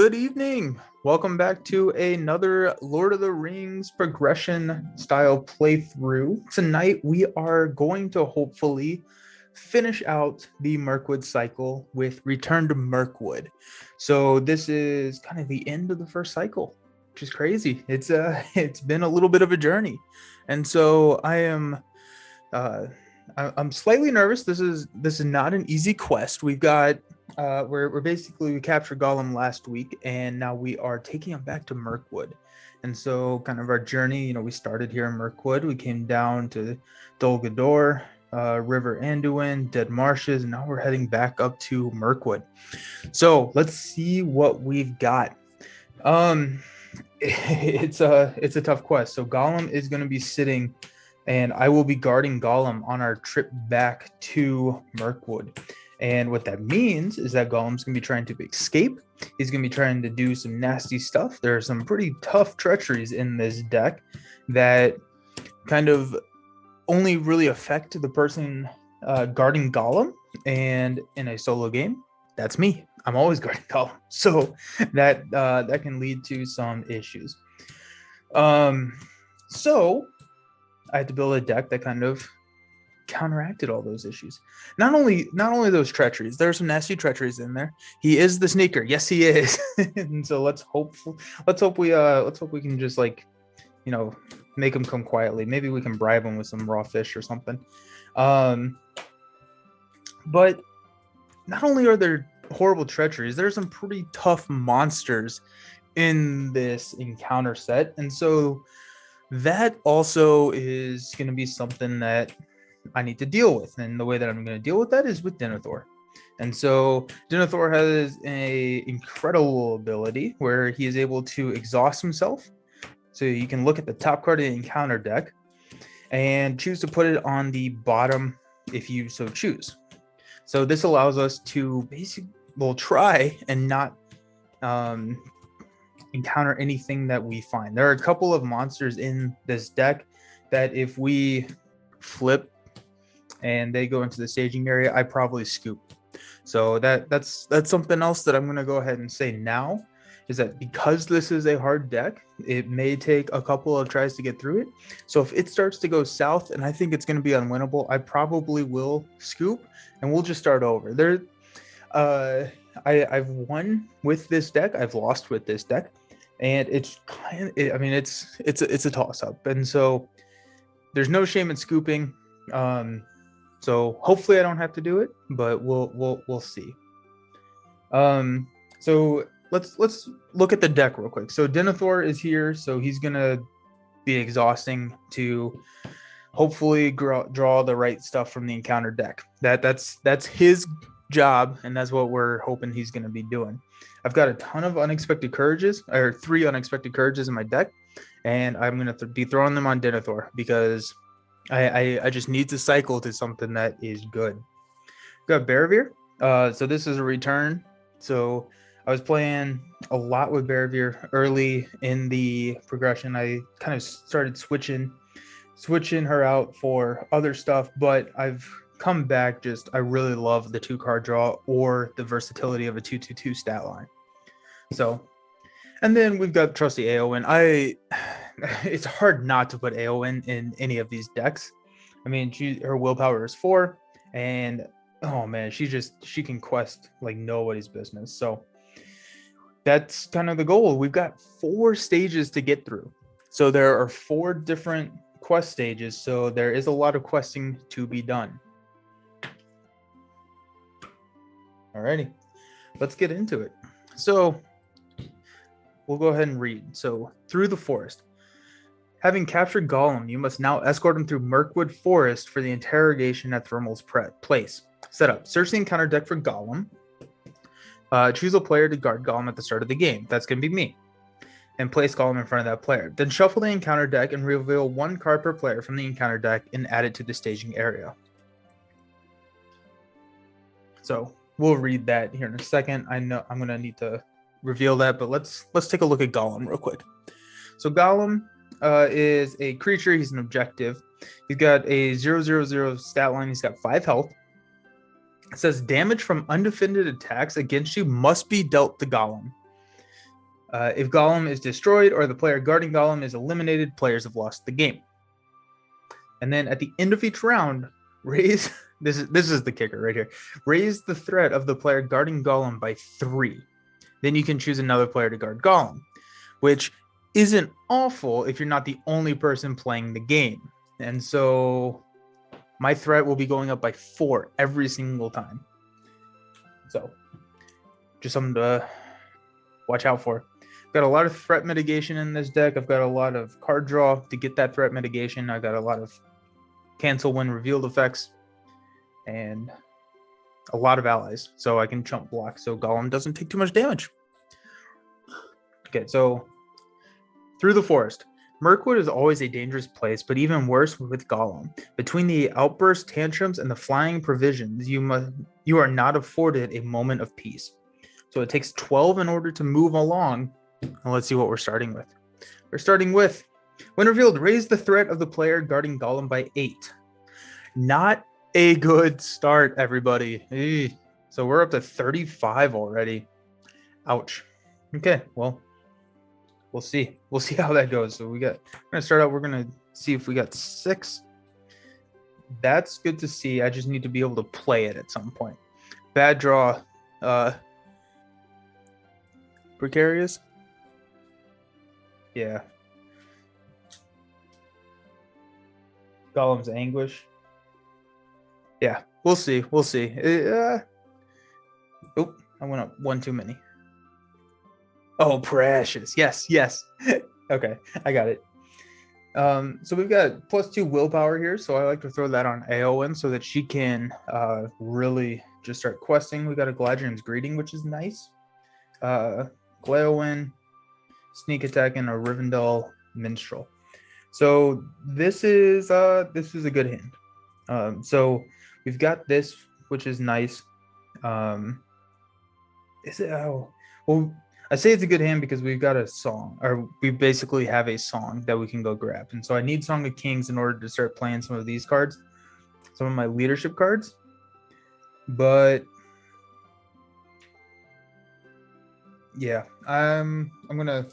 Good evening. Welcome back to another Lord of the Rings progression style playthrough. Tonight we are going to hopefully finish out the Mirkwood cycle with Return to Mirkwood. So this is kind of the end of the first cycle, which is crazy. It's been a little bit of a journey. And so uh I'm slightly nervous. This is not an easy quest. We've got we captured Gollum last week, and now we are taking him back to Mirkwood. And so, kind of our journey, we started here in Mirkwood. We came down to Dol Guldur, River Anduin, Dead Marshes, and now we're heading back up to Mirkwood. So let's see what we've got. It's a tough quest. So Gollum is going to be sitting, and I will be guarding Gollum on our trip back to Mirkwood. And what that means is that Gollum's going to be trying to escape. He's going to be trying to do some nasty stuff. There are some pretty tough treacheries in this deck that kind of only really affect the person guarding Gollum. And in a solo game, that's me. I'm always guarding Gollum. So that can lead to some issues. So I had to build a deck that kind of counteracted all those issues. Not only those treacheries, there are some nasty treacheries in there. He is the sneaker. Yes, he is. And so let's hope we can just make him come quietly. Maybe we can bribe him with some raw fish or something. But not only are there horrible treacheries, there's some pretty tough monsters in this encounter set. And so that also is going to be something that I need to deal with, and the way that I'm going to deal with that is with Denethor. And so Denethor has a incredible ability where he is able to exhaust himself. So you can look at the top card of the encounter deck and choose to put it on the bottom if you so choose. So this allows us to try and not encounter anything that we find. There are a couple of monsters in this deck that if we flip and they go into the staging area, I probably scoop. So that's something else that I'm going to go ahead and say now, is that because this is a hard deck, it may take a couple of tries to get through it. So if it starts to go south and I think it's going to be unwinnable, I probably will scoop and we'll just start over. I've won with this deck, I've lost with this deck, and it's a toss up. And so there's no shame in scooping. So hopefully I don't have to do it, but we'll see. So let's look at the deck real quick. So Denethor is here, so he's gonna be exhausting to hopefully draw the right stuff from the encounter deck. That's his job, and that's what we're hoping he's gonna be doing. I've got a ton of unexpected courages, or 3 unexpected courages in my deck, and I'm gonna be throwing them on Denethor because I just need to cycle to something that is good. Got Barrevere. So this is a return. So I was playing a lot with Barrevere early in the progression. I kind of started switching her out for other stuff, but I've come back. I really love the 2-card draw or the versatility of a 2/2/2 stat line. So, and then we've got trusty Eowyn. It's hard not to put Eowyn in any of these decks. I mean, her willpower is 4, and oh man, she can quest like nobody's business. So that's kind of the goal. We've got 4 stages to get through. So there are 4 different quest stages. So there is a lot of questing to be done. Alrighty, let's get into it. So we'll go ahead and read. So through the forest. Having captured Gollum, you must now escort him through Mirkwood Forest for the interrogation at Thrummell's place. Setup. Search the encounter deck for Gollum. Choose a player to guard Gollum at the start of the game. That's going to be me. And place Gollum in front of that player. Then shuffle the encounter deck and reveal 1 card per player from the encounter deck and add it to the staging area. So we'll read that here in a second. I know I'm going to need to reveal that, but let's take a look at Gollum real quick. So Gollum is a creature. He's an objective. He's got a 0/0/0 stat line. He's got 5 health. It says damage from undefended attacks against you must be dealt to Gollum. If Golem is destroyed or the player guarding Golem is eliminated, players have lost the game. And then at the end of each round, raise this is the kicker right here. Raise the threat of the player guarding Golem by 3. Then you can choose another player to guard Golem, which isn't awful if you're not the only person playing the game. And so my threat will be going up by 4 every single time. So just something to watch out for. I've got a lot of threat mitigation in this deck. I've got a lot of card draw to get that threat mitigation. I got a lot of cancel when revealed effects and a lot of allies, so I can chump block so Golem doesn't take too much damage. Okay, so through the forest. Mirkwood is always a dangerous place, but even worse with Golem. Between the outburst tantrums and the flying provisions, you are not afforded a moment of peace. So it takes 12 in order to move along. And let's see what we're starting with. We're starting with, when revealed, raise the threat of the player guarding Golem by 8. Not a good start, everybody. So we're up to 35 already. Ouch. Okay, well, we'll see. We'll see how that goes. So we're gonna start out. We're gonna see if we got 6. That's good to see. I just need to be able to play it at some point. Bad draw. Precarious. Yeah. Golem's Anguish. Yeah, we'll see. We'll see. Oh, I went up 1 too many. Oh, precious. Yes, yes. Okay, I got it. So we've got +2 willpower here, so I like to throw that on Aowen so that she can really just start questing. We got a Gladrian's Greeting, which is nice. Glaowen, Sneak Attack, and a Rivendell Minstrel. So this is a good hand. So we've got this, which is nice. Is it? Oh, well, I say it's a good hand because we've got a song, or we basically have a song that we can go grab. And so I need Song of Kings in order to start playing some of these cards, some of my leadership cards. But yeah, I'm gonna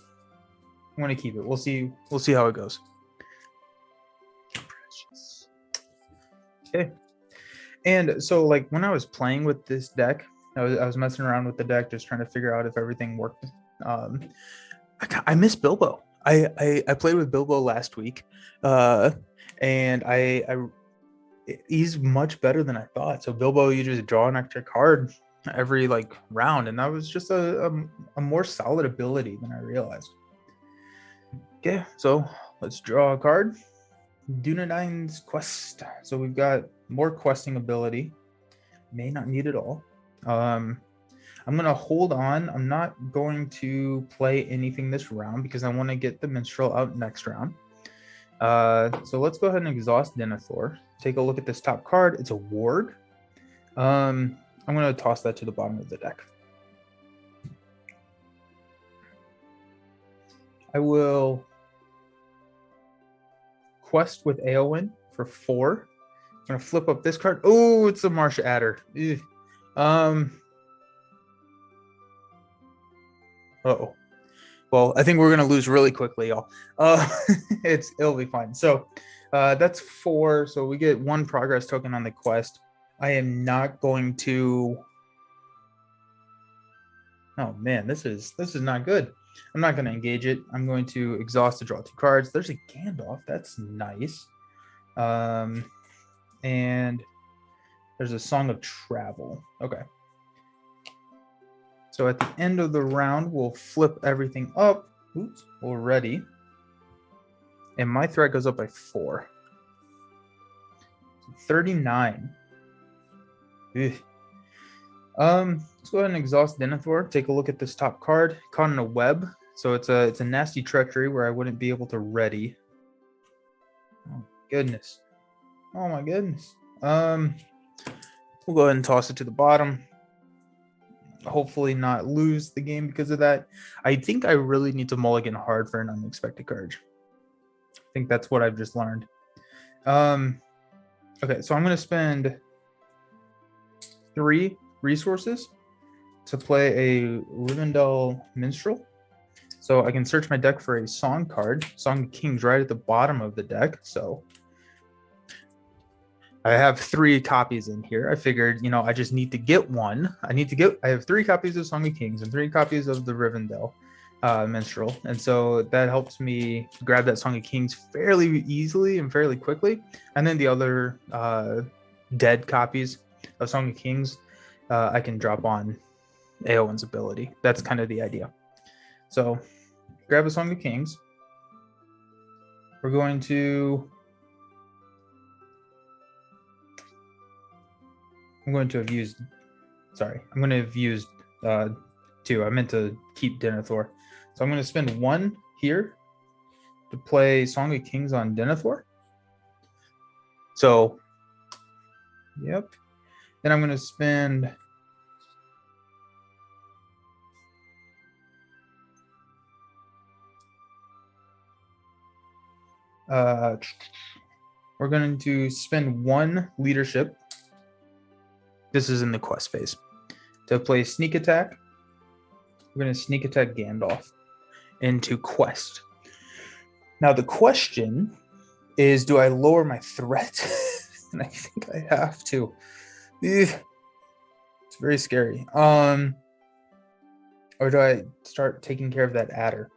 keep it. We'll see how it goes. Okay. And so like when I was playing with this deck, I was messing around with the deck, just trying to figure out if everything worked. I miss Bilbo. I played with Bilbo last week, and he's much better than I thought. So Bilbo, you just draw an extra card every like round, and that was just a more solid ability than I realized. Okay, so let's draw a card. Dunedain's Quest. So we've got more questing ability. May not need it all. I'm gonna hold on. I'm not going to play anything this round because I want to get the Minstrel out next round. So let's go ahead and exhaust Denethor. Take a look at this top card. It's a ward. I'm gonna toss that to the bottom of the deck. I will quest with Aowen for 4. I'm gonna flip up this card. Oh, it's a Marsh Adder. Uh-oh. Well, I think we're gonna lose really quickly, y'all. It'll be fine. So that's 4. So we get 1 progress token on the quest. I am not going to. Oh man, this is not good. I'm not going to engage it. I'm going to exhaust to draw 2 cards. There's a Gandalf. That's nice. And there's a Song of Travel. Okay. So at the end of the round, we'll flip everything up. Oops, already. And my threat goes up by 4. 39. Ugh. Let's go ahead and exhaust Denethor. Take a look at this top card. Caught in a web. So it's a nasty treachery where I wouldn't be able to ready. Oh goodness. Oh my goodness. We'll go ahead and toss it to the bottom. Hopefully not lose the game because of that. I think I really need to mulligan hard for an unexpected card. I think that's what I've just learned. Okay, so I'm going to spend 3 resources to play a Rivendell Minstrel. So I can search my deck for a song card. Song of Kings right at the bottom of the deck. So I have 3 copies in here. I figured, I just need to get one. I have 3 copies of Song of Kings and 3 copies of the Rivendell Minstrel. And so that helps me grab that Song of Kings fairly easily and fairly quickly. And then the other dead copies of Song of Kings, I can drop on Eowyn's ability. That's kind of the idea. So grab a Song of Kings. We're going to... I'm going to have used 2. I meant to keep Denethor. So I'm going to spend 1 here to play Song of Kings on Denethor. So, yep. Then I'm going to spend... we're going to spend 1 leadership. This is in the quest phase. To play sneak attack, we're going to sneak attack Gandalf into quest. Now the question is, do I lower my threat? And I think I have to. It's very scary. Or do I start taking care of that adder?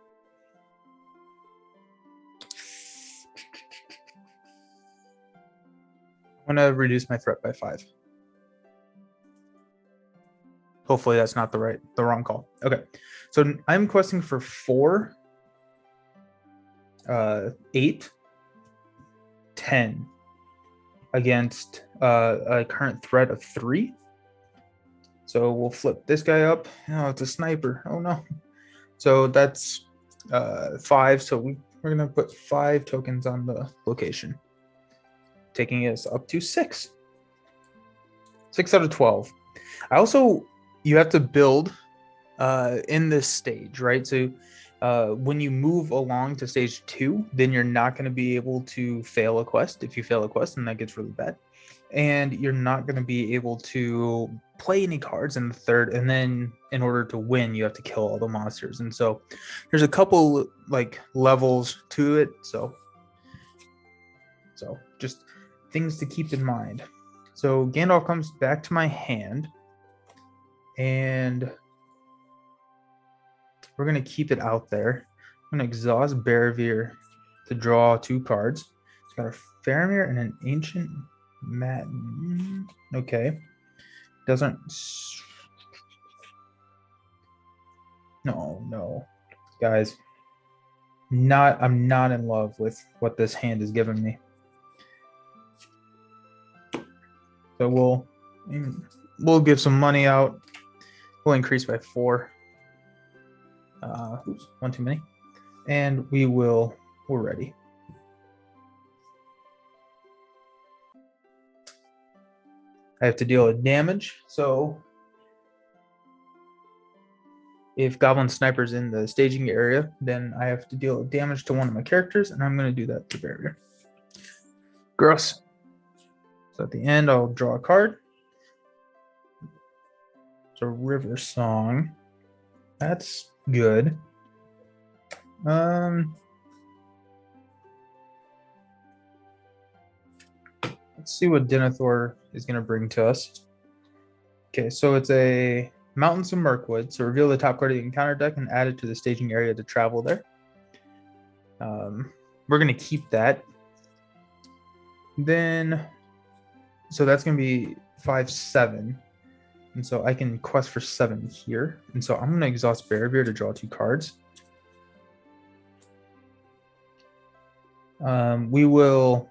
I'm going to reduce my threat by 5. Hopefully that's not the wrong call. Okay, so I'm questing for 4, 8, 10 against a current threat of 3. So we'll flip this guy up. Oh, it's a sniper. Oh no. So that's 5. So we're gonna put 5 tokens on the location, taking us up to 6. 6 out of 12. You have to build in this stage, right? So when you move along to stage 2, then you're not going to be able to fail a quest. If you fail a quest, then that gets really bad. And you're not going to be able to play any cards in the 3rd. And then in order to win, you have to kill all the monsters. And so there's a couple levels to it. So just things to keep in mind. So Gandalf comes back to my hand. And we're going to keep it out there. I'm going to exhaust Barrevere to draw 2 cards. It's got a Faramir and an Ancient Madden. Okay. Doesn't... No. Guys. I'm not in love with what this hand is giving me. So we'll give some money out. We'll increase by 4. Oops, 1 too many. And we're ready. I have to deal with damage. So if Goblin Sniper's in the staging area, then I have to deal with damage to one of my characters, and I'm going to do that to Barrier. Gross. So at the end, I'll draw a card. It's a River Song. That's good. Let's see what Denethor is going to bring to us. Okay, so it's a Mountains of Mirkwood. So reveal the top card of the encounter deck and add it to the staging area to travel there. We're going to keep that. Then, so that's going to be 5, 7. And so I can quest for 7 here. And so I'm going to exhaust Barrevere to draw 2 cards. We will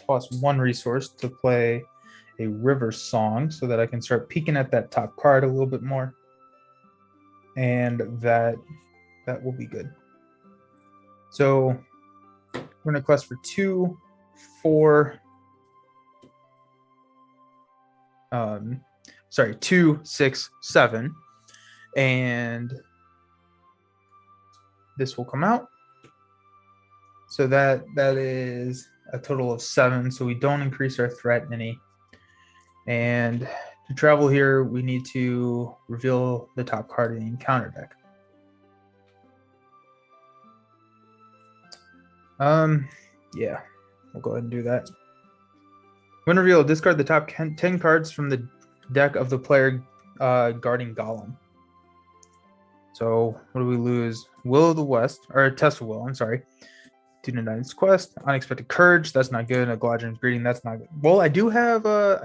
toss 1 resource to play a River Song so that I can start peeking at that top card a little bit more. And that will be good. So we're going to quest for 2, 4... 2, 6, 7, and this will come out. So that is a total of 7. So we don't increase our threat any. And to travel here, we need to reveal the top card of the encounter deck. Yeah, we'll go ahead and do that. When revealed, discard the top 10 cards from the deck of the player guarding Golem. So what do we lose? Will of the West, or Test of Will, I'm sorry. Student Knight's Quest, Unexpected Courage, that's not good. A Gladron's Greeting, that's not good. Well, I do have a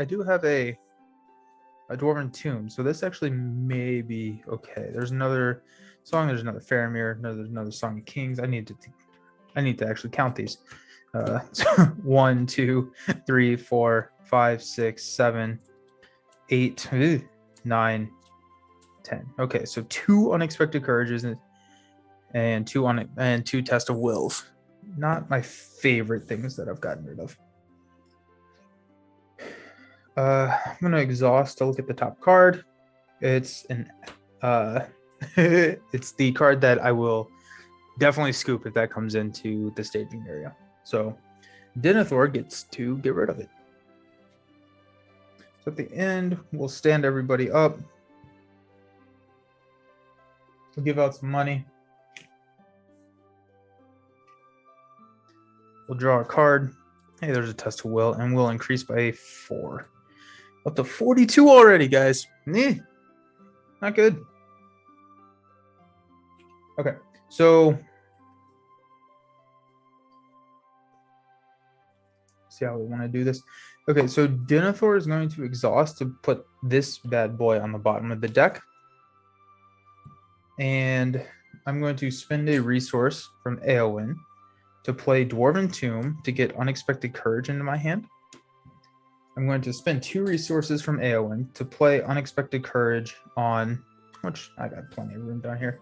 Dwarven Tomb, so this actually may be okay. There's another song, there's another Faramir, there's another Song of Kings. I need to actually count these. So 1, 2, 3, 4, 5, 6, 7, 8, 9, 10. Okay, so 2 Unexpected Courages and two Test of Wills. Not my favorite things that I've gotten rid of. I'm gonna exhaust to look at the top card. It's an it's the card that I will definitely scoop if that comes into the staging area. So Denethor gets to get rid of it. So at the end, we'll stand everybody up. We'll give out some money. We'll draw a card. Hey, there's a Test of Will, and we'll increase by 4. Up to 42 already, guys. Not good. Okay, so see how we want to do this. Okay, so Denethor is going to exhaust to put this bad boy on the bottom of the deck. And I'm going to spend a resource from Eowyn to play Dwarven Tomb to get Unexpected Courage into my hand. I'm going to spend 2 resources from Eowyn to play Unexpected Courage on, which I got plenty of room down here.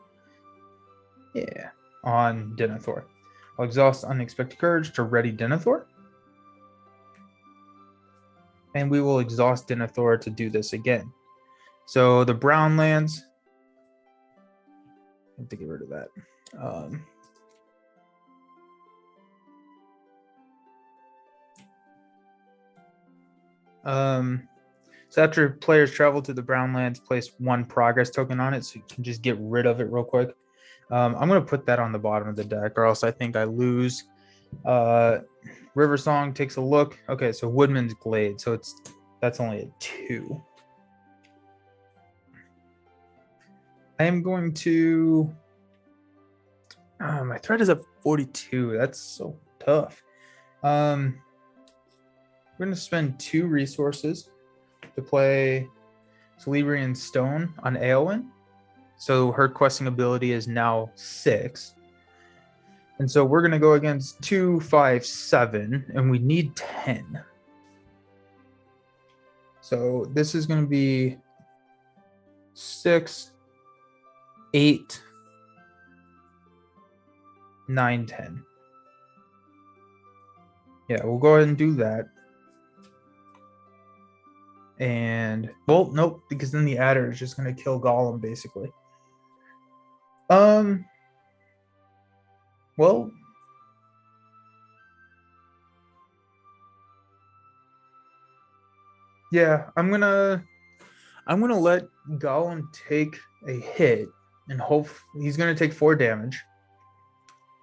Yeah, on Denethor. I'll exhaust Unexpected Courage to ready Denethor. And we will exhaust Denethor to do this again. So the brown lands, I have to get rid of that. So after players travel to the brown lands, place 1 progress token on it, so you can just get rid of it real quick. I'm going to put that on the bottom of the deck, or else I think I lose. River Song takes a look. Okay, so Woodman's Glade, so that's only a 2. I am going to. My threat is at 42. That's so tough. We're going to spend 2 resources to play Celebrian Stone on Eowyn. So her questing ability is now 6. And so we're going to go against 2, 5, 7, and we need 10. So this is going to be 6, 8, 9, 10. Yeah, we'll go ahead and do that. And, well, nope, because then the adder is just going to kill Gollum, basically. Well, yeah, I'm gonna let Gollum take a hit, and hope he's gonna take 4 damage.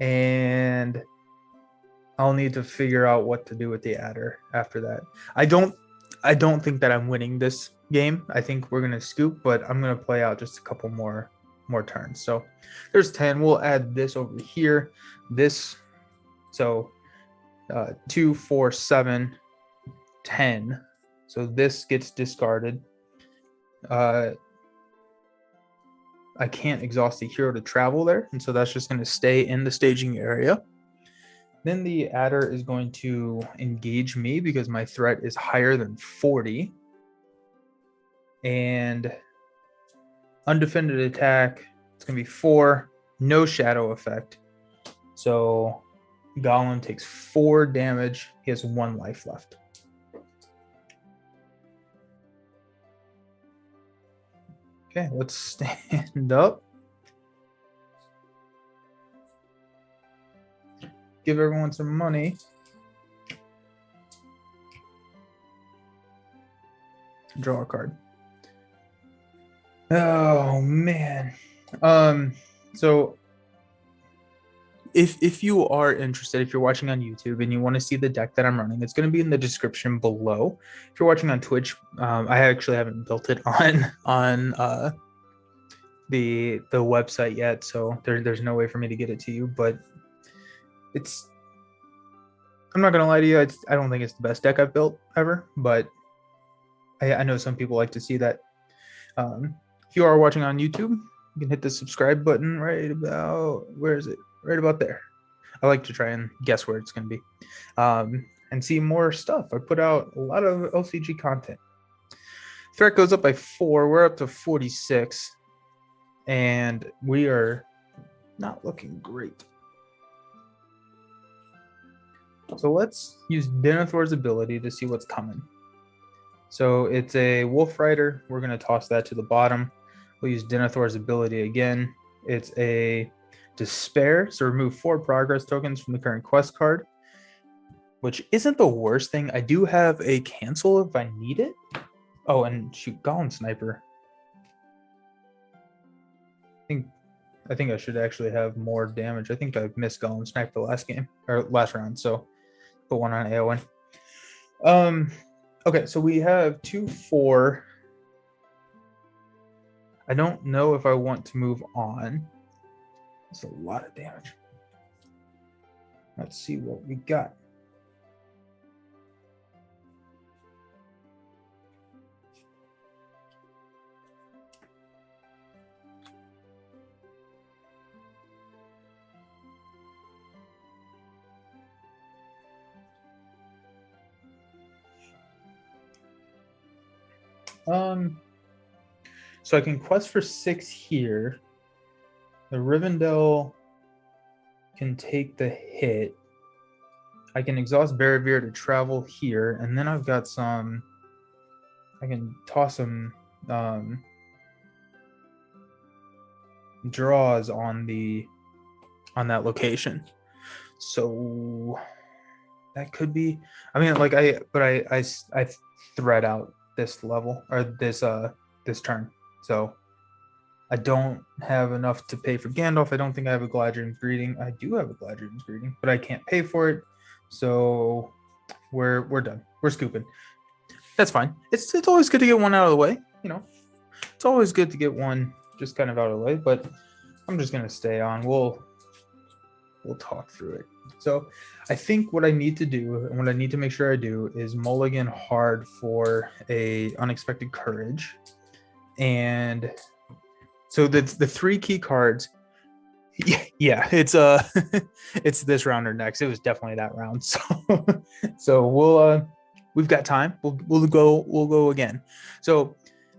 And I'll need to figure out what to do with the adder after that. I don't think that I'm winning this game. I think we're gonna scoop, but I'm gonna play out just a couple more turns. So there's 10. We'll add this over here. This, so 2, 4, 7, 10. So this gets discarded. I can't exhaust the hero to travel there, and so that's just going to stay in the staging area. Then the adder is going to engage me because my threat is higher than 40. And undefended attack, it's going to be 4, no shadow effect. So Gollum takes 4 damage. He has 1 life left. Okay, let's stand up. Give everyone some money. Draw a card. Oh man. So if you are interested, if you're watching on YouTube and you want to see the deck that I'm running, it's going to be in the description below. If you're watching on Twitch, I actually haven't built it on the website yet, so there's no way for me to get it to you. But it's, I'm not gonna lie to you, I don't think it's the best deck I've built ever, but I know some people like to see that. If you are watching on YouTube, you can hit the subscribe button right about, where is it? Right about there. I like to try and guess where it's going to be, and see more stuff. I put out a lot of LCG content. Threat goes up by 4. We're up to 46, and we are not looking great. So let's use Denethor's ability to see what's coming. So it's a Wolf Rider. We're going to toss that to the bottom. We'll use Denethor's ability again. It's a Despair, so remove 4 progress tokens from the current quest card, which isn't the worst thing. I do have a cancel if I need it. Oh, and shoot, Golem Sniper. I think I should actually have more damage. I think I missed Golem Sniper last game, or last round, so put one on AON. Okay, so we have 2-4. I don't know if I want to move on. That's a lot of damage. Let's see what we got. So I can quest for 6 here. The Rivendell can take the hit. I can exhaust Barrier to travel here, and then I've got some. I can toss some draws on that location. So that could be. I mean, like I thread out this level, or this turn. So I don't have enough to pay for Gandalf. I don't think I have a Galadriel's Greeting. I do have a Galadriel's Greeting, but I can't pay for it. So we're done. We're scooping. That's fine. It's always good to get one out of the way. You know, it's always good to get one just kind of out of the way. But I'm just gonna stay on. We'll talk through it. So I think what I need to do, and what I need to make sure I do, is mulligan hard for a Unexpected Courage. And so the 3 key cards, yeah, it's it's this round or next. It was definitely that round. So we've got time. We'll go again. So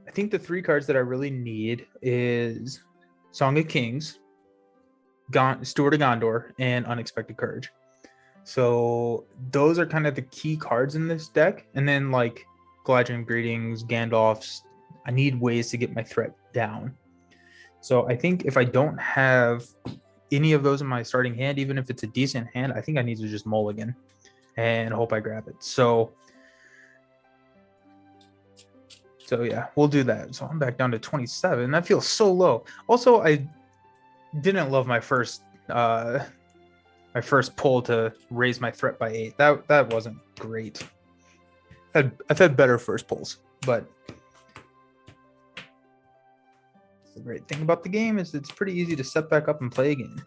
I think the 3 cards that I really need is Song of Kings, Steward of Gondor, and Unexpected Courage. So those are kind of the key cards in this deck. And then like Galadriel's Greetings, Gandalf's, I need ways to get my threat down. So I think if I don't have any of those in my starting hand, even if it's a decent hand, I think I need to just mulligan and hope I grab it. So yeah, we'll do that. So I'm back down to 27. That feels so low. Also, I didn't love my first pull to raise my threat by 8. That wasn't great. I've had better first pulls, but the great thing about the game is it's pretty easy to set back up and play again.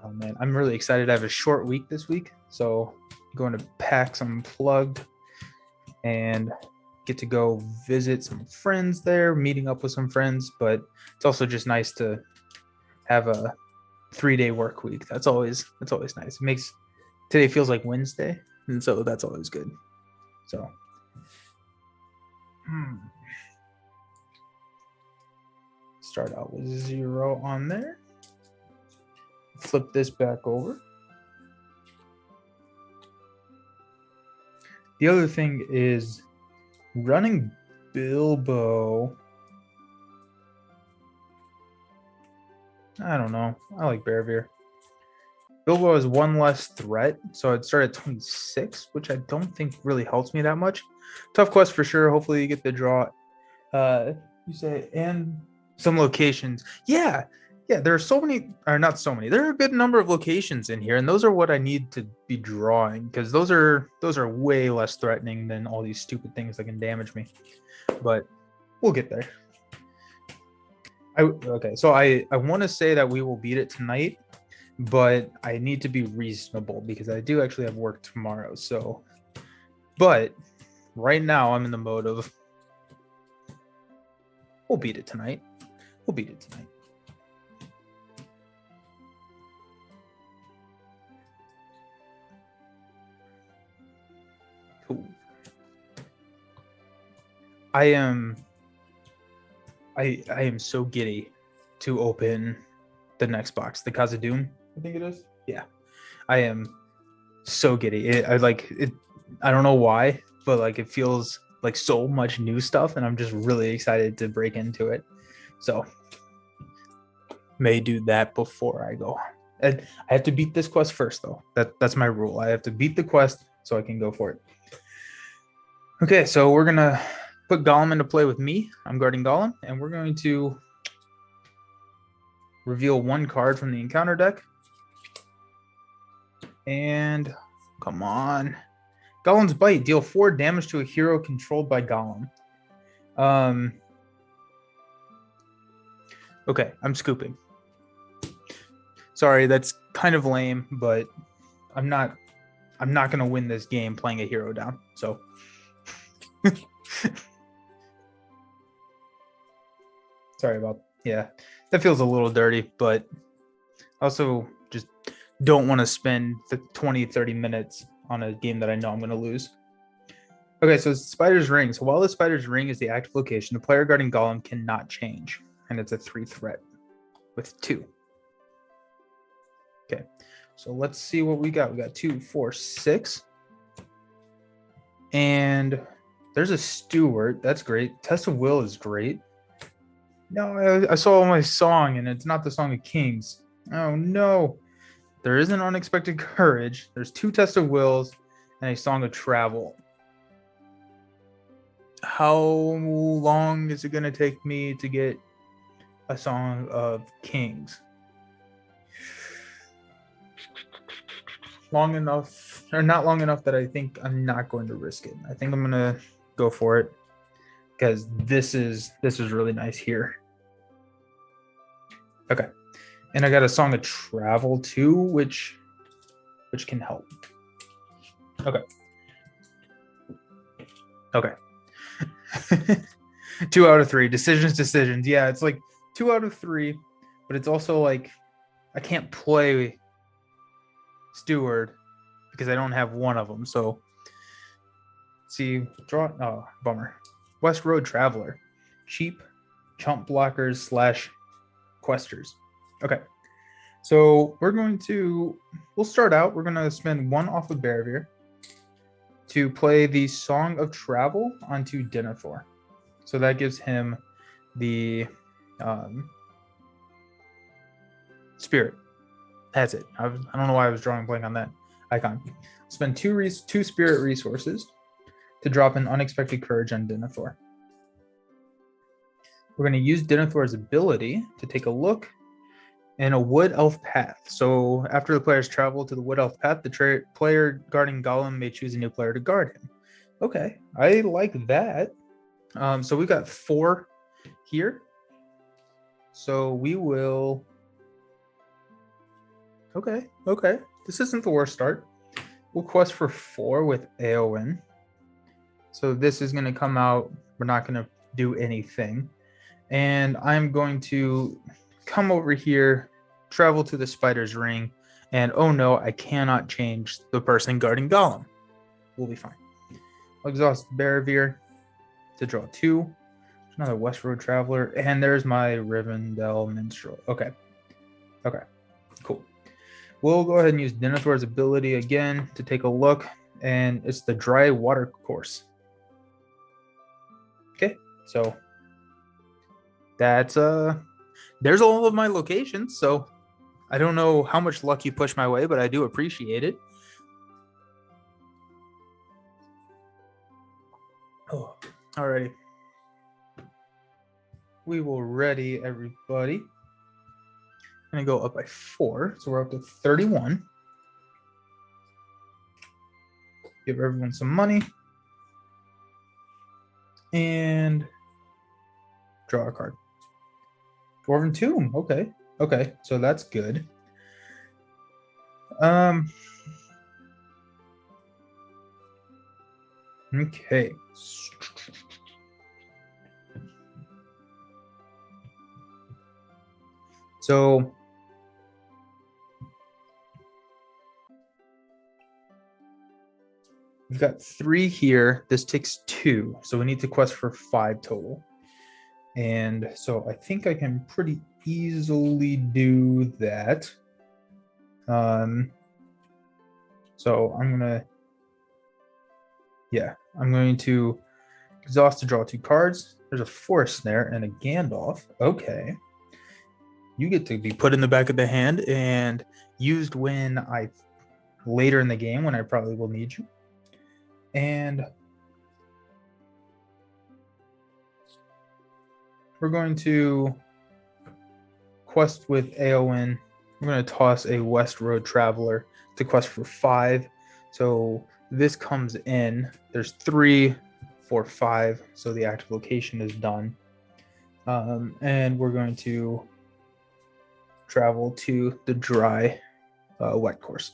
Oh man, I'm really excited. I have a short week this week, so I'm going to PAX Unplugged and get to go visit some friends there, meeting up with some friends, but it's also just nice to have a 3-day work week. That's always nice. It makes today feels like Wednesday, and so that's always good. So start out with 0 on there. Flip this back over. The other thing is running Bilbo. I don't know. I like Barrier. Bilbo has 1 less threat, so I'd start at 26, which I don't think really helps me that much. Tough quest for sure. Hopefully you get the draw You say, and some locations. Yeah, yeah. There are so many, or not so many. There are a good number of locations in here, and those are what I need to be drawing because those are way less threatening than all these stupid things that can damage me. But we'll get there. Okay, so I want to say that we will beat it tonight, but I need to be reasonable because I do actually have work tomorrow. So, but right now I'm in the mode of we'll beat it tonight. We'll beat it tonight. Cool. I am so giddy to open the next box, the Khazad-dûm, I think it is. Yeah, I am so giddy. I like it. I don't know why, but like it feels like so much new stuff, and I'm just really excited to break into it. So may do that before I go. And I have to beat this quest first, though. That's my rule. I have to beat the quest so I can go for it. Okay, so we're gonna put Gollum into play with me. I'm guarding Gollum, and we're going to reveal one card from the encounter deck. And come on. Gollum's Bite. Deal 4 damage to a hero controlled by Gollum. Okay, I'm scooping. Sorry, that's kind of lame, but I'm not gonna win this game playing a hero down. So sorry about that feels a little dirty, but also just don't want to spend the 20-30 minutes on a game that I know I'm going to lose. Okay, so Spider's Ring. So while the Spider's Ring is the active location, the player guarding Gollum cannot change, and it's a 3 threat with 2. Okay, so let's see what we got. We got 2, 4, 6. And there's a Steward. That's great. Test of Will is great. No, I saw my song, and it's not the Song of Kings. Oh, no. There is an Unexpected Courage. There's 2 Test of Wills and a Song of Travel. How long is it going to take me to get a Song of Kings? Long enough, or not long enough that I think I'm not going to risk it. I think I'm going to go for it because this is really nice here. Okay. And I got a Song of Travel too, which can help. Okay. Okay. 2 out of 3. Decisions. Yeah, it's like 2 out of 3, but it's also like I can't play Steward because I don't have one of them. So see, draw. Oh, bummer. West Road Traveler. Cheap chump blockers / questers. Okay. So we'll start out. We're going to spend 1 off of Barrier to play the Song of Travel onto Denethor. So that gives him the Spirit. That's it. I don't know why I was drawing blank on that icon. Spend 2 Spirit resources to drop an Unexpected Courage on Denethor. We're going to use Denethor's ability to take a look in a Wood Elf path. So after the players travel to the Wood Elf path, the player guarding Gollum may choose a new player to guard him. Okay, I like that. So we got 4 here. So we will. Okay. This isn't the worst start. We'll quest for 4 with Eowyn. So this is going to come out. We're not going to do anything. And I'm going to come over here, travel to the Spider's Ring, and oh no, I cannot change the person guarding Gollum. We'll be fine. I'll exhaust Barrier to draw 2. Another West Road Traveler, and there's my Rivendell Minstrel. Okay, cool. We'll go ahead and use Denethor's ability again to take a look, and it's the Dry Water Course. Okay, so that's there's all of my locations, so I don't know how much luck you push my way, but I do appreciate it. Oh, alrighty. we will ready everybody. I'm gonna go up by 4, so we're up to 31. Give everyone some money. And draw a card. Dwarven Tomb. Okay. Okay. So that's good. Okay. So we've got 3 here. This takes 2. So we need to quest for 5 total. And so I think I can pretty easily do that. So I'm going to exhaust to draw 2 cards. There's a Forest Snare and a Gandalf. Okay. You get to be put in the back of the hand and used when later in the game when I probably will need you. And we're going to quest with Eowyn. We're going to toss a West Road Traveler to quest for 5. So this comes in. There's 3, 4, 5. So the active location is done. And we're going to travel to the dry wet course.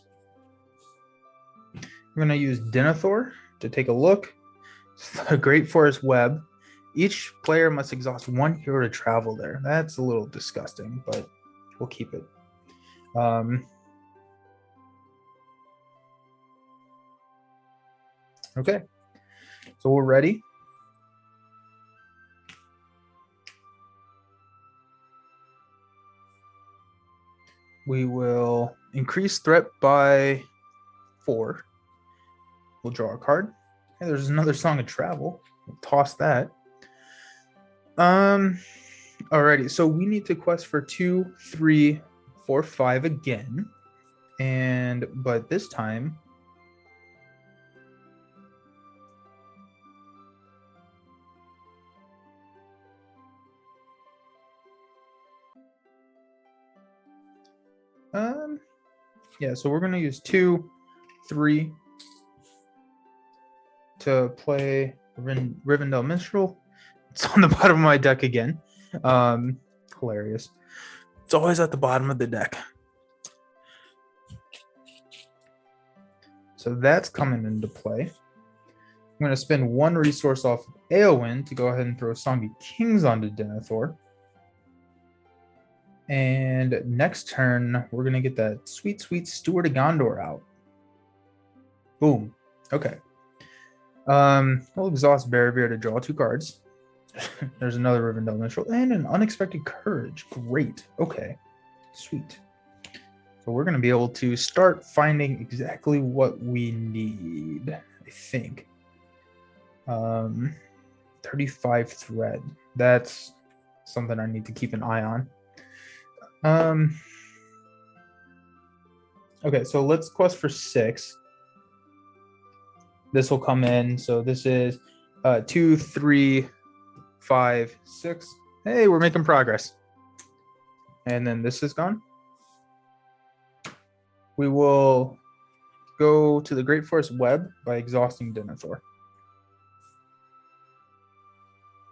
We're going to use Denethor to take a look. The Great Forest Web. Each player must exhaust 1 hero to travel there. That's a little disgusting, but we'll keep it. Okay, so we're ready. We will increase threat by 4. We'll draw a card. Hey, there's another Song of Travel. We'll toss that. Alrighty, so we need to quest for 2, 3, 4, 5 again. But this time so we're gonna use 2, 3 to play Rivendell Minstrel. It's on the bottom of my deck again. Hilarious. It's always at the bottom of the deck. So that's coming into play. I'm going to spend 1 resource off Eowyn to go ahead and throw Song of Kings onto Denethor. And next turn, we're going to get that sweet, sweet Steward of Gondor out. Boom. Okay. We'll exhaust Barrier to draw 2 cards. There's another Rivendell Minstrel and an Unexpected Courage. Great. Okay. Sweet. So we're going to be able to start finding exactly what we need, I think. 35 thread. That's something I need to keep an eye on. Okay, so let's quest for 6. This will come in. So this is 2, 3, 5, 6. Hey, we're making progress. And then this is gone. We will go to the Great Forest Web by exhausting Denethor.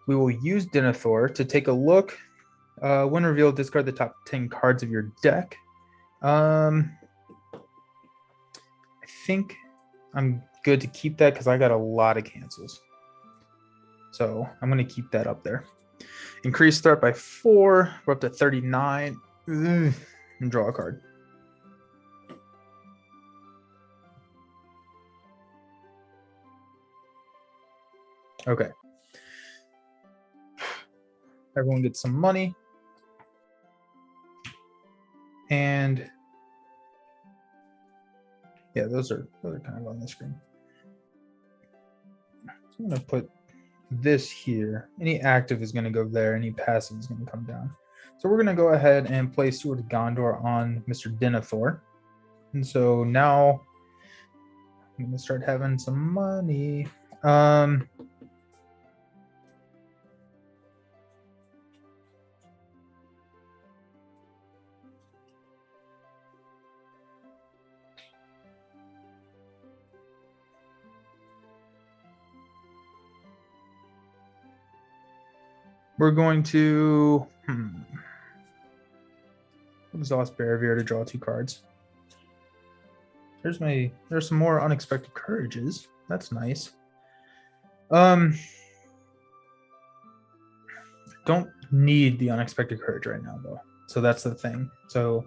We will use Denethor to take a look. When revealed, discard the top 10 cards of your deck. I think I'm good to keep that because I got a lot of cancels. So I'm going to keep that up there. Increase threat by 4. We're up to 39. And draw a card. Okay. Everyone gets some money. And yeah, those are kind of on the screen. So I'm going to put this here. Any active is going to go there. Any passive is going to come down. So we're going to go ahead and place Steward of Gondor on Mr. Denethor. And so now I'm going to start having some money. We're going to exhaust Barrier to draw 2 cards. There's some more unexpected courages. That's nice. Don't need the unexpected courage right now though. So that's the thing. So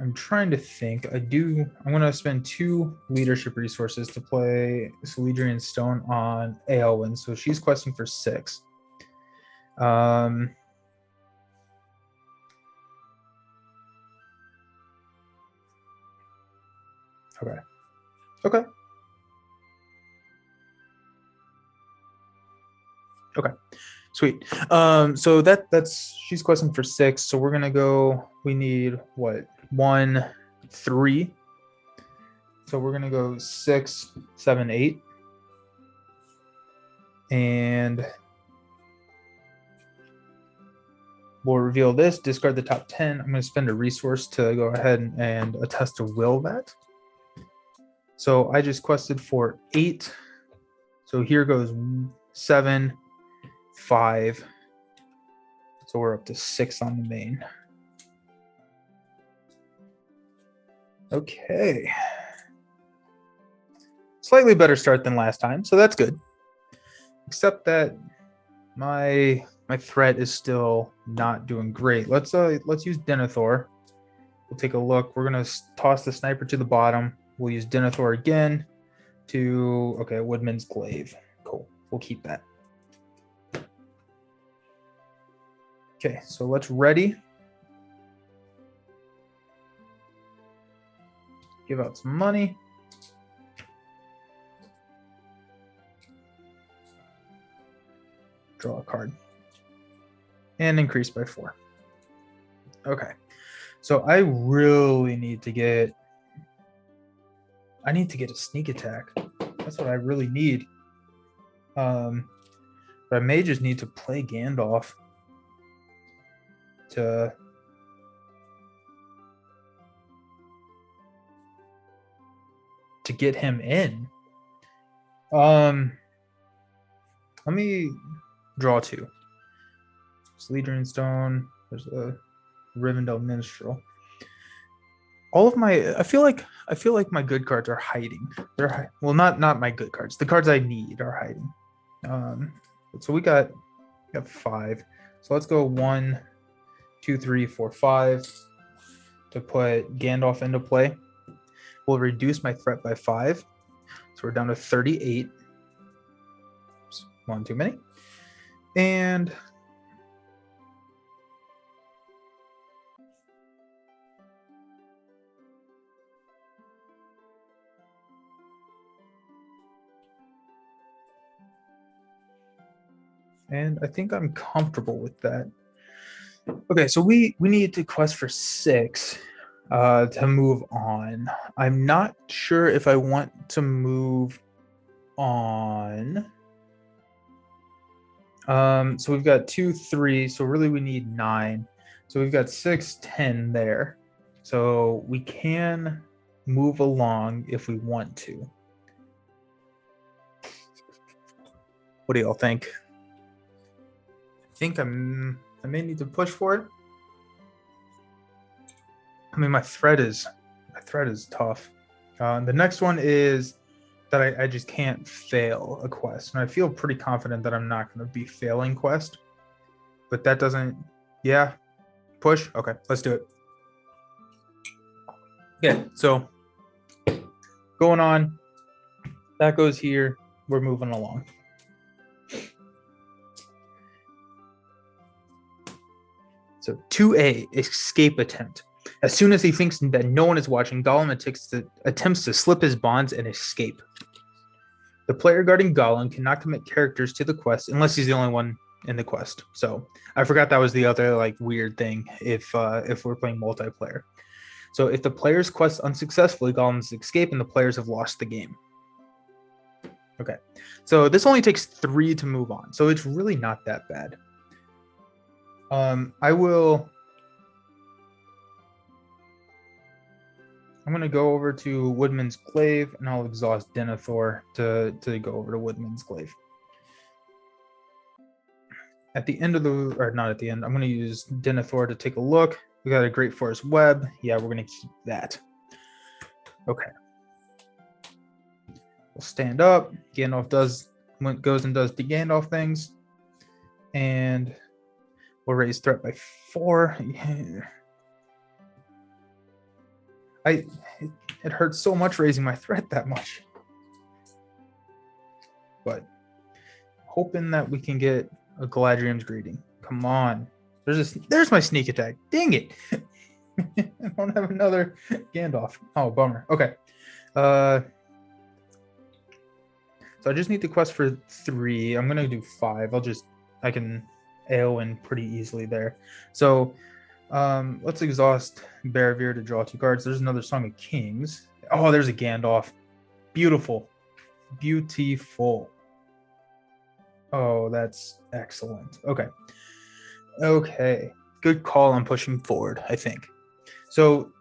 I'm trying to think. I'm going to spend 2 leadership resources to play Celedrian Stone on Aelwyn. So she's questing for 6. Okay. Sweet. So that's she's questing for 6. So we're gonna go. We need what? 1, 3. So we're gonna go 6, 7, 8, and we'll reveal this. Discard the top 10. I'm gonna spend a resource to go ahead and attest to will that. So I just quested for 8. So here goes 7, 5. So we're up to 6 on the main. Okay. Slightly better start than last time, so that's good. Except that my threat is still not doing great. Let's use Denethor. We'll take a look. We're gonna toss the sniper to the bottom. We'll use Denethor again to Woodman's Glaive. Cool. We'll keep that. Okay, so let's ready. Give out some money. Draw a card. And increase by 4. Okay. So I really need to get a sneak attack. That's what I really need. But I may just need to play Gandalf to get him in. Let me draw 2. Celedrian Stone. There's a Rivendell Minstrel. All of my I feel like my good cards are hiding. They're not my good cards. The cards I need are hiding. So we got 5. So let's go 1, 2, 3, 4, 5 to put Gandalf into play. We'll reduce my threat by 5. So we're down to 38. Oops, 1 too many. And I think I'm comfortable with that. Okay, so we need to quest for 6 to move on. I'm not sure if I want to move on. So we've got 2, 3. So really we need 9. So we've got 6, 10 there. So we can move along if we want to. What do y'all think? I think I may need to push for it. I mean, my threat is tough. The next one is that I just can't fail a quest, and I feel pretty confident that I'm not going to be failing quest. But that doesn't. Yeah, push. Okay, let's do it. Yeah. So going on. That goes here. We're moving along. So 2A, escape attempt. As soon as he thinks that no one is watching, Gollum attempts to slip his bonds and escape. The player guarding Gollum cannot commit characters to the quest unless he's the only one in the quest. So I forgot that was the other weird thing if we're playing multiplayer. So if the player's quest unsuccessfully, Gollum's escape and the players have lost the game. Okay, so this only takes 3 to move on, so it's really not that bad. I'm going to go over to Woodman's Glaive, and I'll exhaust Denethor to go over to Woodman's Glaive. at the end of the, or not at the end, I'm going to use Denethor to take a look. We got a Great Forest Web. Yeah, we're going to keep that. Okay. We'll stand up. Gandalf goes and does the Gandalf things. And we'll raise threat by 4. It hurts so much raising my threat that much. But hoping that we can get a Galadriel's Greeting. Come on. There's my sneak attack. Dang it. I don't have another Gandalf. Oh, bummer. Okay. So I just need the quest for 3. I'm gonna do 5. I can AoE pretty easily there. So let's exhaust Barrevere to draw 2 cards. There's another Song of Kings. Oh, there's a Gandalf. Beautiful. Beautiful. Oh, that's excellent. Okay. Good call on pushing forward, I think. So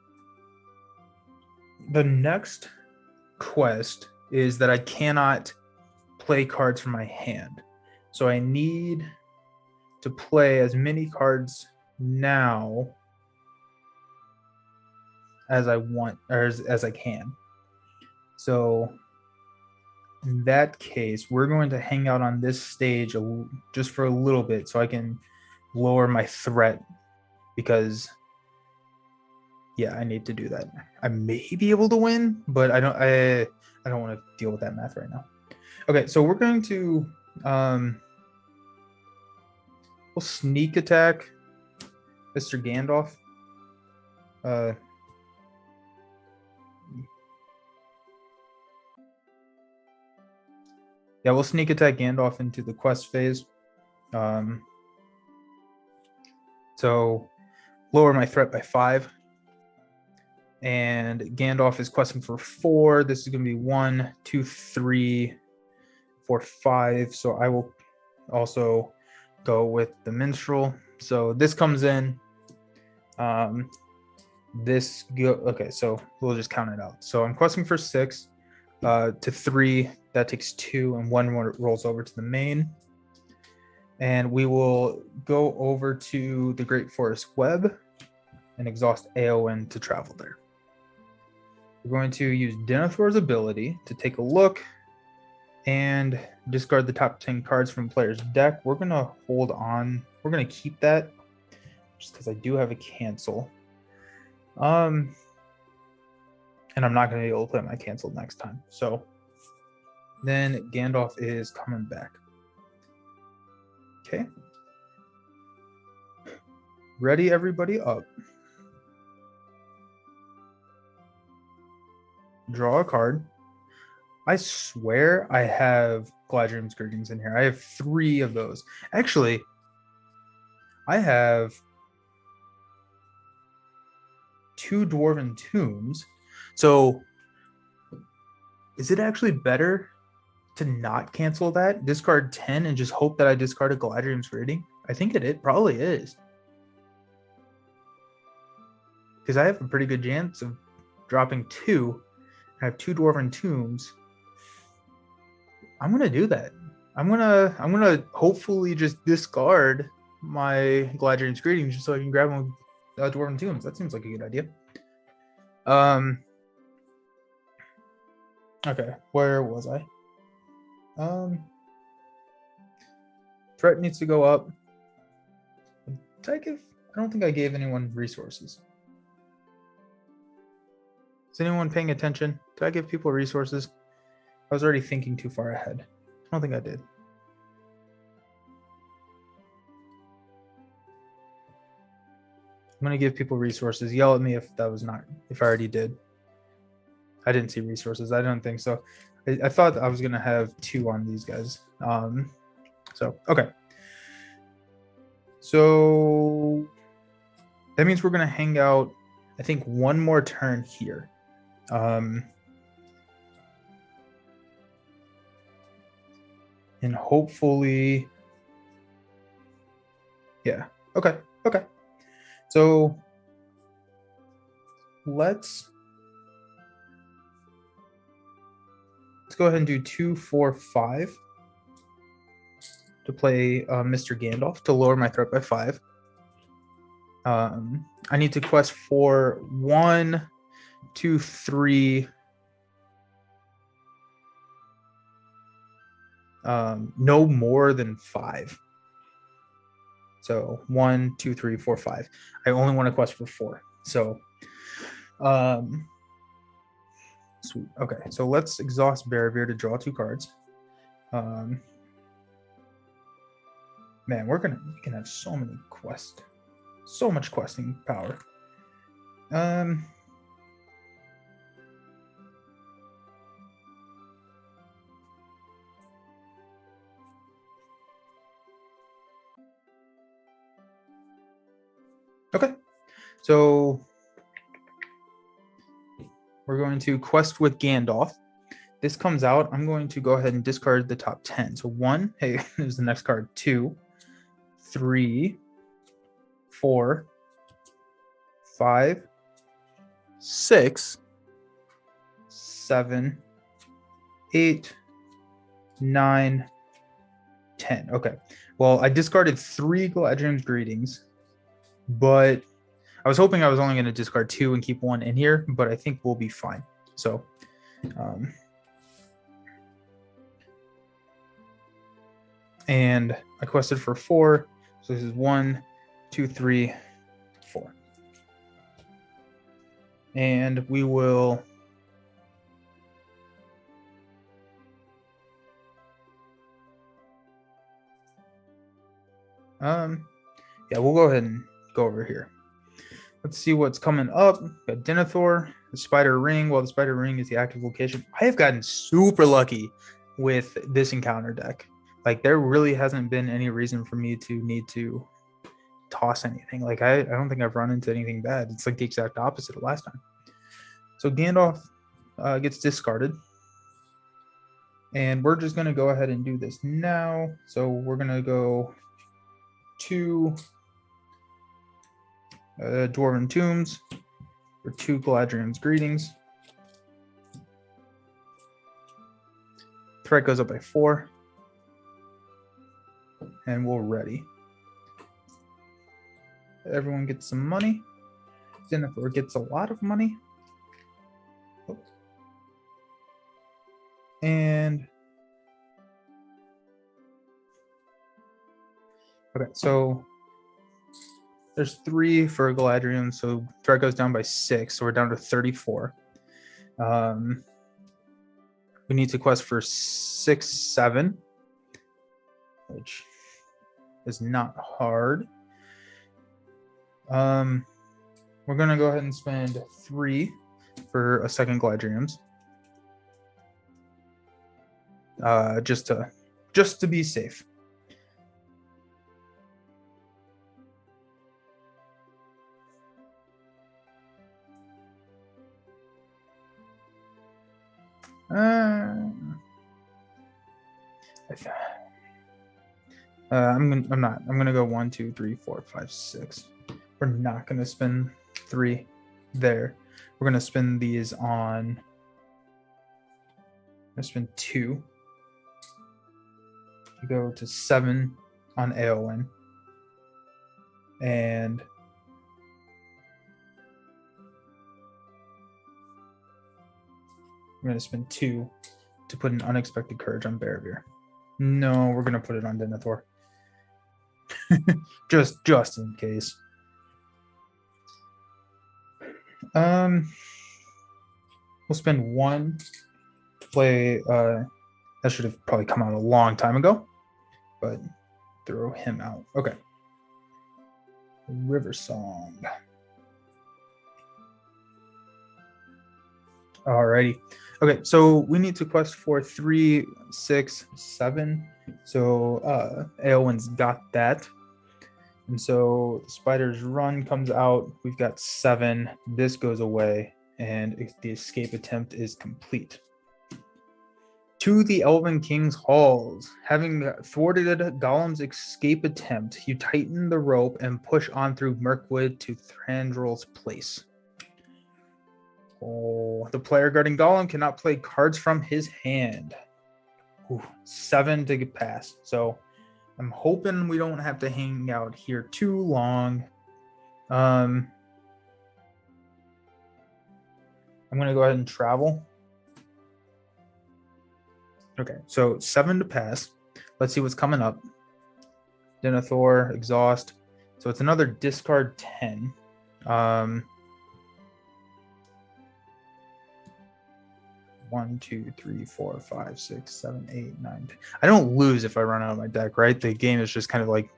the next quest is that I cannot play cards from my hand. So I need to play as many cards now as I want, or as I can. So in that case, we're going to hang out on this stage just for a little bit so I can lower my threat, because yeah, I need to do that. I may be able to win, but I don't want to deal with that math right now. Okay, so we're going to we'll sneak attack Mr. Gandalf. Yeah, we'll sneak attack Gandalf into the quest phase. So lower my threat by 5. And Gandalf is questing for 4. This is going to be 1, 2, 3, 4, 5. So I will also go with the Minstrel. So this comes in. Okay, so we'll just count it out. So I'm questing for 6 to 3. That takes 2, and 1 rolls over to the main. And we will go over to the Great Forest Web and exhaust AoN to travel there. We're going to use Denethor's ability to take a look and discard the top 10 cards from player's deck. We're going to hold on. We're going to keep that just because I do have a cancel. And I'm not going to be able to play my cancel next time. So then Gandalf is coming back. Okay. Ready everybody up. Draw a card. I swear I have Galadriel's Greetings in here. I have 3 of those. Actually, I have 2 Dwarven Tombs. So is it actually better to not cancel that? Discard 10 and just hope that I discard a Galadriel's Greeting? I think it probably is. Because I have a pretty good chance of dropping 2. I have 2 Dwarven Tombs. I'm gonna do that. I'm gonna hopefully just discard my Galadriel's Greetings just so I can grab one Dwarven Tombs. That seems like a good idea. Okay, where was I? Threat needs to go up. I don't think I gave anyone resources. Is anyone paying attention? Did I give people resources? I was already thinking too far ahead. I don't think I did. I'm going to give people resources. Yell at me if I already did. I didn't see resources. I don't think so. I thought I was going to have 2 on these guys. Okay. So that means we're going to hang out, I think, 1 more turn here. And hopefully, yeah. Okay. So let's go ahead and do 2, 4, 5 to play Mr. Gandalf to lower my threat by 5. I need to quest for 1, 2, 3. No more than 5. So 1, 2, 3, 4, 5. I only want to quest for 4. So, sweet. Okay, so let's exhaust Barrier to draw 2 cards. Man, we can have so many quests, so much questing power. Okay, so we're going to quest with Gandalf. This comes out. I'm going to go ahead and discard the top 10. So 1, hey, there's the next card. 2, 3, 4, 5, 6, 7, 8, 9, 10. Okay. Well, I discarded 3 Galadriel's Greetings, but I was hoping I was only going to discard 2 and keep 1 in here, but I think we'll be fine. So, and I quested for 4. So this is 1, 2, 3, 4. And we will yeah, we'll go ahead and go over here. Let's see what's coming up. Got Denethor, the Spider Ring. Well, the Spider Ring is the active location. I have gotten super lucky with this encounter deck. Like, there really hasn't been any reason for me to need to toss anything. Like, I don't think I've run into anything bad. It's like the exact opposite of last time. So Gandalf gets discarded. And we're just going to go ahead and do this now. So we're going to go 2 Dwarven Tombs for 2 Galadriel's Greetings. Threat goes up by 4. And we're ready. Everyone gets some money. Denethor gets a lot of money. And okay, so there's 3 for Galadriel, so threat goes down by 6, so we're down to 34. We need to quest for 6, 7, which is not hard. We're gonna go ahead and spend 3 for a second Galadriel's. Just to be safe. I'm gonna go 1, 2, 3, 4, 5, 6. We're not gonna spend 3 there. We're gonna spend these on. I'm gonna spend 2 to go to 7 on Eowyn, and I'm going to spend 2 to put an Unexpected Courage on Barrier. No, we're going to put it on Denethor. just in case. We'll spend 1 to play. That should have probably come out a long time ago, but throw him out. Okay. River Song. Alrighty. Okay, so we need to quest for 3, 6, 7. So Eowyn's got that. And so the Spider's Run comes out. We've got 7. This goes away, and the escape attempt is complete. To the Elven King's halls. Having thwarted Gollum's escape attempt, you tighten the rope and push on through Mirkwood to Thranduil's place. Oh, the player guarding Gollum cannot play cards from his hand. Ooh, 7 to get past. So I'm hoping we don't have to hang out here too long. I'm gonna go ahead and travel. Okay, so 7 to pass. Let's see what's coming up. Denethor, exhaust. So it's another discard 10. 1, 2, 3, 4, 5, 6, 7, 8, 9, 10. I don't lose if I run out of my deck, right? The game is just kind of like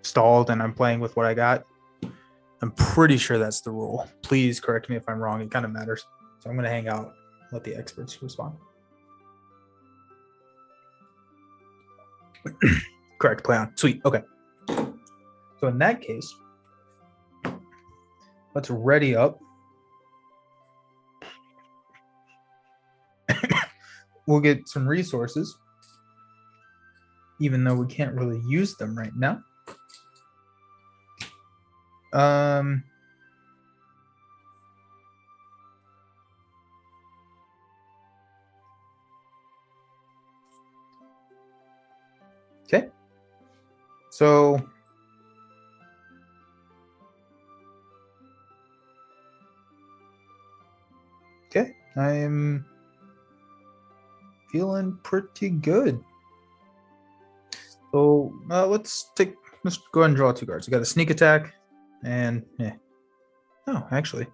stalled and I'm playing with what I got. I'm pretty sure that's the rule. Please correct me if I'm wrong. It kind of matters. So I'm going to hang out, let the experts respond. Correct, play on. Sweet. Okay. So in that case, let's ready up. We'll get some resources, even though we can't really use them right now. Okay. So okay, I'm feeling pretty good. So let's go ahead and draw 2 cards. We got a sneak attack, and oh, actually,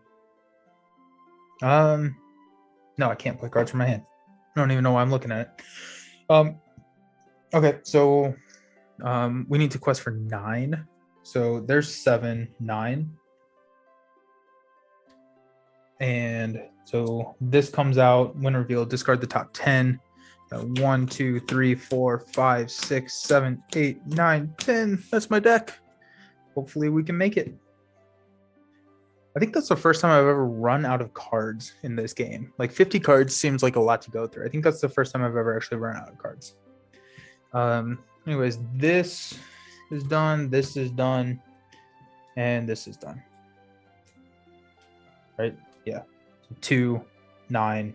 no, I can't play cards from my hand. I don't even know why I'm looking at it. Okay, so we need to quest for 9. So there's 7, 9. And so this comes out when revealed, discard the top 10. 1, 2, 3, 4, 5, 6, 7, 8, 9, 10. That's my deck. Hopefully we can make it. I think that's the first time I've ever run out of cards in this game. Like 50 cards seems like a lot to go through. I think that's the first time I've ever actually run out of cards. Anyways, this is done, this is done, and this is done. Right? Yeah. 2, 9,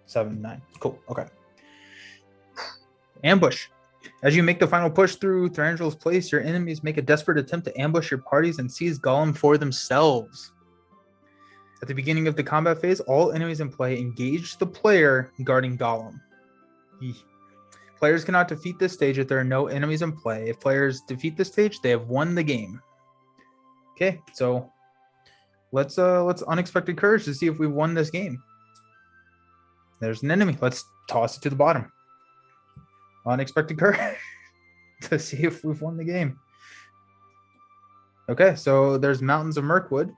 7, 9. Cool. Okay. Ambush. As you make the final push through Thranduil's place, your enemies make a desperate attempt to ambush your parties and seize Gollum for themselves. At the beginning of the combat phase, all enemies in play engage the player guarding Gollum. Players cannot defeat this stage if there are no enemies in play. If players defeat this stage, they have won the game. Okay, so let's unexpected courage to see if we won this game. There's an enemy. Let's toss it to the bottom. Unexpected courage to see if we've won the game. Okay, so there's Mountains of Mirkwood.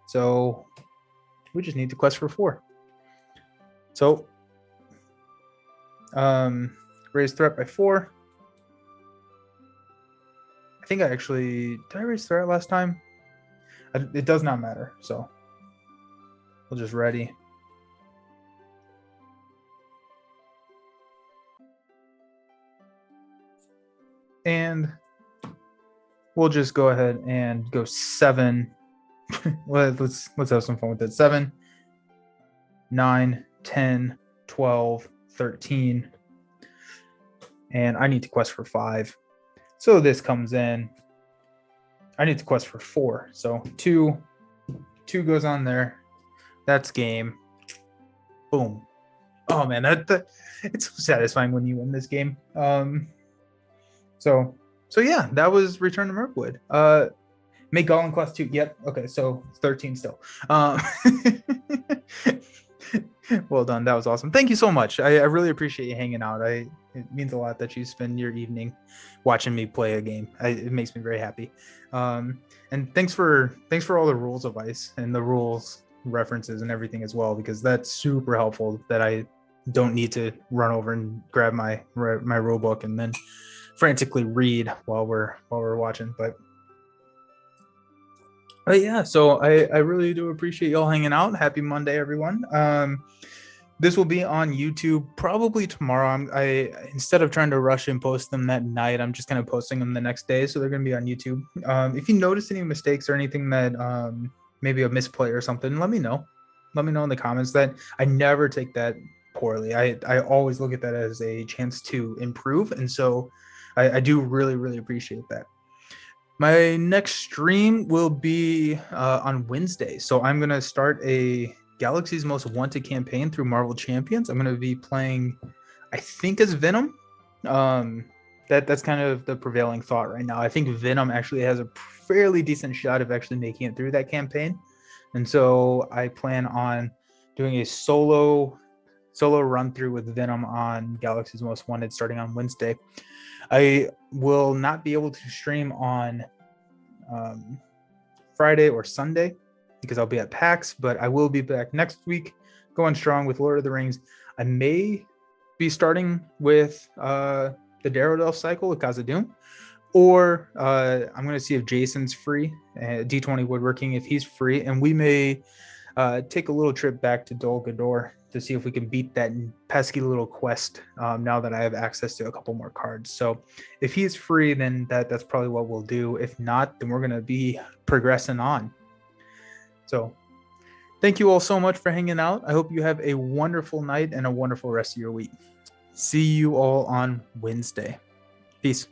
So we just need to quest for 4. So raise threat by 4. I think did I raise threat last time? It does not matter, so we'll just ready. And we'll just go ahead and go 7. let's have some fun with it. 7, 9, 10, 12, 13. And I need to quest for 5. So this comes in. I need to quest for 4. So 2 goes on there. That's game. Boom. Oh man, that it's so satisfying when you win this game. So yeah, that was Return to Mirkwood. Make Gollum class 2. Yep. Okay, so 13 still. Well done. That was awesome. Thank you so much. I really appreciate you hanging out. It means a lot that you spend your evening watching me play a game. It makes me very happy. And thanks for all the rules advice and the rules references and everything as well, because that's super helpful that I don't need to run over and grab my rule book and then frantically read while we're watching. But yeah, so I really do appreciate y'all hanging out. Happy Monday, everyone. This will be on YouTube probably tomorrow. I instead of trying to rush and post them that night, I'm just kind of posting them the next day, so they're going to be on YouTube. If you notice any mistakes or anything that maybe a misplay or something, let me know. Let me know in the comments. That I never take that poorly. I always look at that as a chance to improve, and so I do really, really appreciate that. My next stream will be on Wednesday. So I'm going to start a Galaxy's Most Wanted campaign through Marvel Champions. I'm going to be playing, I think, as Venom. Um, that's kind of the prevailing thought right now. I think Venom actually has a fairly decent shot of actually making it through that campaign. And so I plan on doing a solo run through with Venom on Galaxy's Most Wanted starting on Wednesday. I will not be able to stream on Friday or Sunday because I'll be at PAX, but I will be back next week going strong with Lord of the Rings. I may be starting with the Daredevil cycle with Khazad-dûm, or I'm going to see if Jason's free, D20 Woodworking, if he's free, and we may take a little trip back to Dol Guldur to see if we can beat that pesky little quest now that I have access to a couple more cards. So if he's free, then that's probably what we'll do. If not, then we're going to be progressing on. So thank you all so much for hanging out. I hope you have a wonderful night and a wonderful rest of your week. See you all on Wednesday. Peace.